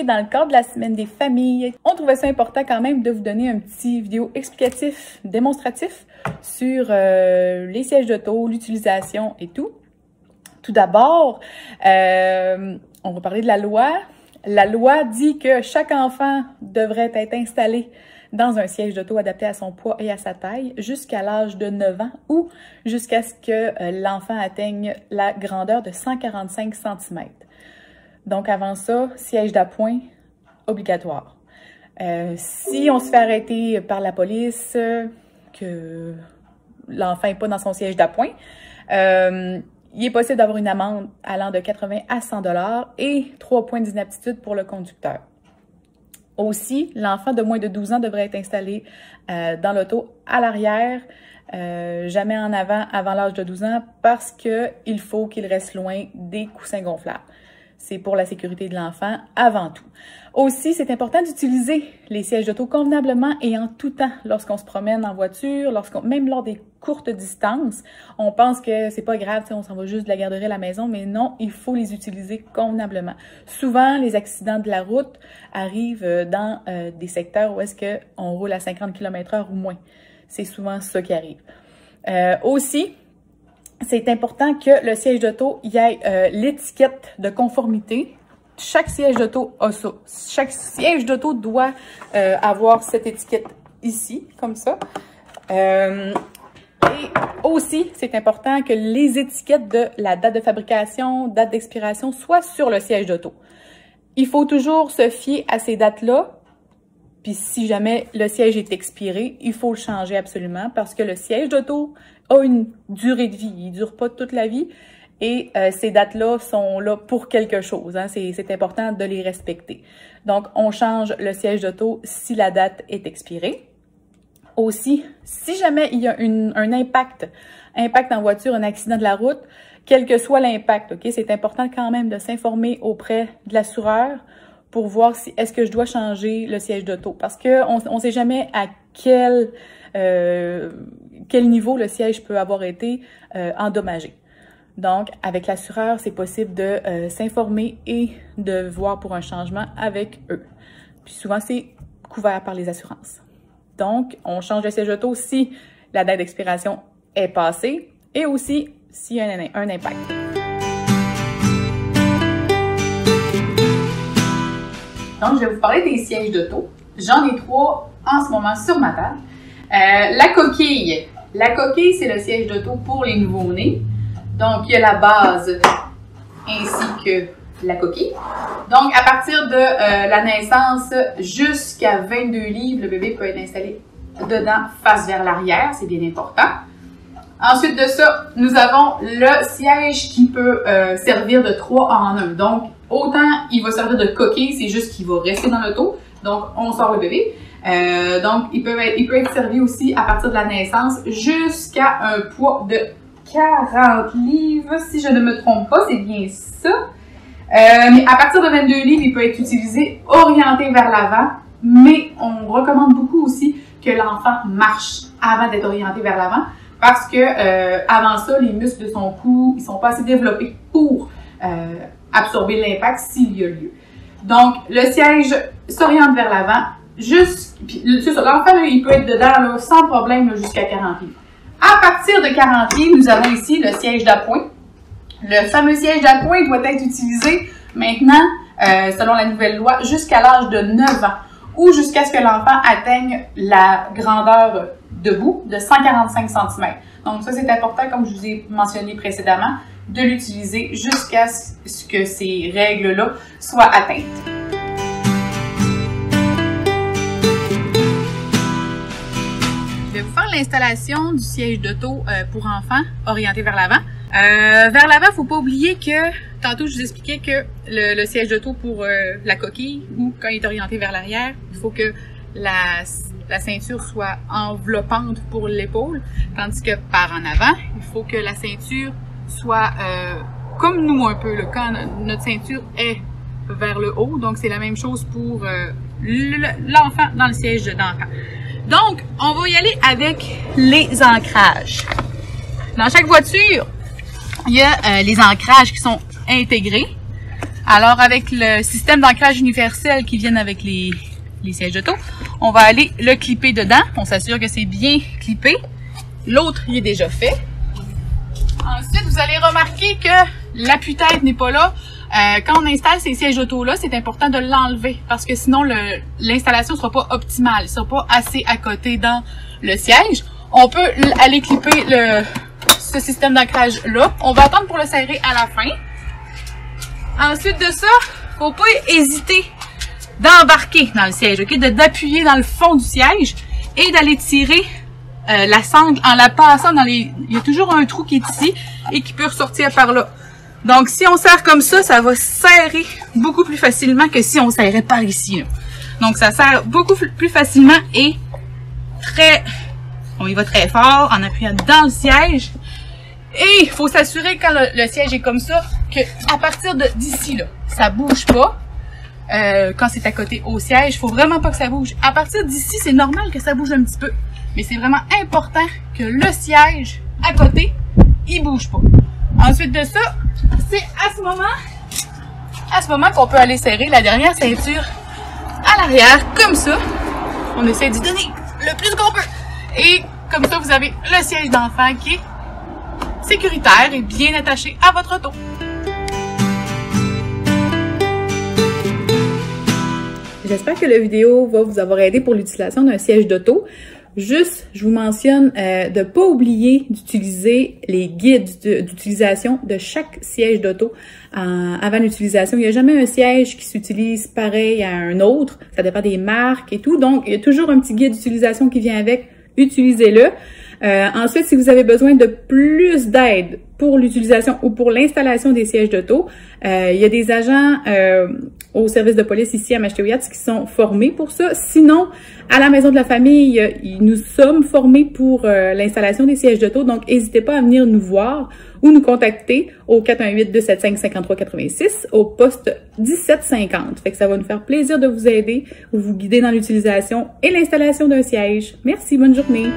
aujourd'hui, dans le cadre de la semaine des familles, on trouvait ça important quand même de vous donner un petit vidéo explicatif, démonstratif sur les sièges d'auto, l'utilisation et tout. Tout d'abord, on va parler de la loi. La loi dit que chaque enfant devrait être installé dans un siège d'auto adapté à son poids et à sa taille jusqu'à l'âge de 9 ans ou jusqu'à ce que l'enfant atteigne la grandeur de 145 cm. Donc avant ça, siège d'appoint obligatoire. Si on se fait arrêter par la police, que l'enfant n'est pas dans son siège d'appoint, il est possible d'avoir une amende allant de 80 à 100 $ et 3 points d'inaptitude pour le conducteur. Aussi, l'enfant de moins de 12 ans devrait être installé dans l'auto à l'arrière, jamais en avant l'âge de 12 ans, parce qu'il faut qu'il reste loin des coussins gonflables. C'est pour la sécurité de l'enfant avant tout. Aussi, c'est important d'utiliser les sièges d'auto convenablement et en tout temps lorsqu'on se promène en voiture, même lors des courtes distances. On pense que c'est pas grave, on s'en va juste de la garderie à la maison, mais non, il faut les utiliser convenablement. Souvent, les accidents de la route arrivent dans des secteurs où est-ce qu'on roule à 50 km/h ou moins. C'est souvent ça qui arrive. Aussi, c'est important que le siège d'auto y ait l'étiquette de conformité. Chaque siège d'auto a ça. Chaque siège d'auto doit avoir cette étiquette ici, comme ça. Et aussi, c'est important que les étiquettes de la date de fabrication, date d'expiration soient sur le siège d'auto. Il faut toujours se fier à ces dates-là. Puis si jamais le siège est expiré, il faut le changer absolument parce que le siège d'auto a une durée de vie. Il ne dure pas toute la vie et ces dates-là sont là pour quelque chose. Hein. C'est important de les respecter. Donc, on change le siège d'auto si la date est expirée. Aussi, si jamais il y a un impact en voiture, un accident de la route, quel que soit l'impact, ok, c'est important quand même de s'informer auprès de l'assureur pour voir si est-ce que je dois changer le siège d'auto. Parce qu'on ne sait jamais à quel niveau le siège peut avoir été endommagé. Donc, avec l'assureur, c'est possible de s'informer et de voir pour un changement avec eux. Puis souvent, c'est couvert par les assurances. Donc, on change le siège auto si la date d'expiration est passée et aussi s'il y a un impact. Donc, je vais vous parler des sièges d'auto. J'en ai 3 en ce moment sur ma table. La coquille. La coquille, c'est le siège d'auto pour les nouveau-nés. Donc, il y a la base ainsi que la coquille. Donc, à partir de la naissance jusqu'à 22 livres, le bébé peut être installé dedans face vers l'arrière. C'est bien important. Ensuite de ça, nous avons le siège qui peut servir de 3 en 1. Donc, autant il va servir de coquille, c'est juste qu'il va rester dans l'auto. Donc, on sort le bébé. Donc, il peut être servi aussi à partir de la naissance jusqu'à un poids de 40 livres, si je ne me trompe pas, c'est bien ça. Mais à partir de 22 livres, il peut être utilisé orienté vers l'avant, mais on recommande beaucoup aussi que l'enfant marche avant d'être orienté vers l'avant, parce que avant ça, les muscles de son cou, ils sont pas assez développés pour absorber l'impact s'il y a lieu. Donc, le siège s'oriente vers l'avant, l'enfant, il peut être dedans là, sans problème jusqu'à 40 livres. À partir de 40 livres, nous avons ici le siège d'appoint. Le fameux siège d'appoint doit être utilisé maintenant, selon la nouvelle loi, jusqu'à l'âge de 9 ans ou jusqu'à ce que l'enfant atteigne la grandeur debout de 145 cm. Donc ça, c'est important, comme je vous ai mentionné précédemment, de l'utiliser jusqu'à ce que ces règles-là soient atteintes. Je vais vous faire l'installation du siège d'auto pour enfants orienté vers l'avant. Vers l'avant, il ne faut pas oublier que, tantôt je vous expliquais que le siège d'auto pour la coquille ou quand il est orienté vers l'arrière, il faut que la ceinture soit enveloppante pour l'épaule, tandis que par en avant, il faut que la ceinture soit comme nous un peu, là, quand notre ceinture est vers le haut, donc c'est la même chose pour l'enfant dans le siège d'enfant. Donc, on va y aller avec les ancrages. Dans chaque voiture, il y a les ancrages qui sont intégrés. Alors, avec le système d'ancrage universel qui vient avec les sièges d'auto, on va aller le clipper dedans. On s'assure que c'est bien clippé. L'autre, il est déjà fait. Ensuite, vous allez remarquer que l'appui-tête n'est pas là. Quand on installe ces sièges d'auto-là, c'est important de l'enlever parce que sinon, l'installation ne sera pas optimale. Il ne sera pas assez à côté dans le siège. On peut aller clipper ce système d'ancrage-là. On va attendre pour le serrer à la fin. Ensuite de ça, faut pas hésiter d'embarquer dans le siège, ok? D'appuyer dans le fond du siège et d'aller tirer la sangle en la passant dans les... Il y a toujours un trou qui est ici et qui peut ressortir par là. Donc, si on serre comme ça, ça va serrer beaucoup plus facilement que si on serrait par ici, là. Donc, ça serre beaucoup plus facilement et on y va très fort en appuyant dans le siège. Et il faut s'assurer quand le siège est comme ça, que à partir d'ici, là, ça bouge pas. Quand c'est à côté au siège, il faut vraiment pas que ça bouge. À partir d'ici, c'est normal que ça bouge un petit peu. Mais c'est vraiment important que le siège à côté, il bouge pas. Ensuite de ça, c'est à ce moment qu'on peut aller serrer la dernière ceinture à l'arrière, comme ça. On essaie d'y donner le plus qu'on peut. Et comme ça, vous avez le siège d'enfant qui est sécuritaire et bien attaché à votre auto. J'espère que la vidéo va vous avoir aidé pour l'utilisation d'un siège d'auto. Juste, je vous mentionne de ne pas oublier d'utiliser les guides d'utilisation de chaque siège d'auto avant l'utilisation. Il n'y a jamais un siège qui s'utilise pareil à un autre. Ça dépend des marques et tout. Donc, il y a toujours un petit guide d'utilisation qui vient avec. Utilisez-le. Ensuite, si vous avez besoin de plus d'aide pour l'utilisation ou pour l'installation des sièges d'auto, il y a des agents au service de police ici à Mashteuiatsk qui sont formés pour ça. Sinon, à la Maison de la Famille, nous sommes formés pour l'installation des sièges d'auto. Donc, n'hésitez pas à venir nous voir ou nous contacter au 418-275-5386 au poste 1750. Fait que ça va nous faire plaisir de vous aider ou vous guider dans l'utilisation et l'installation d'un siège. Merci, bonne journée!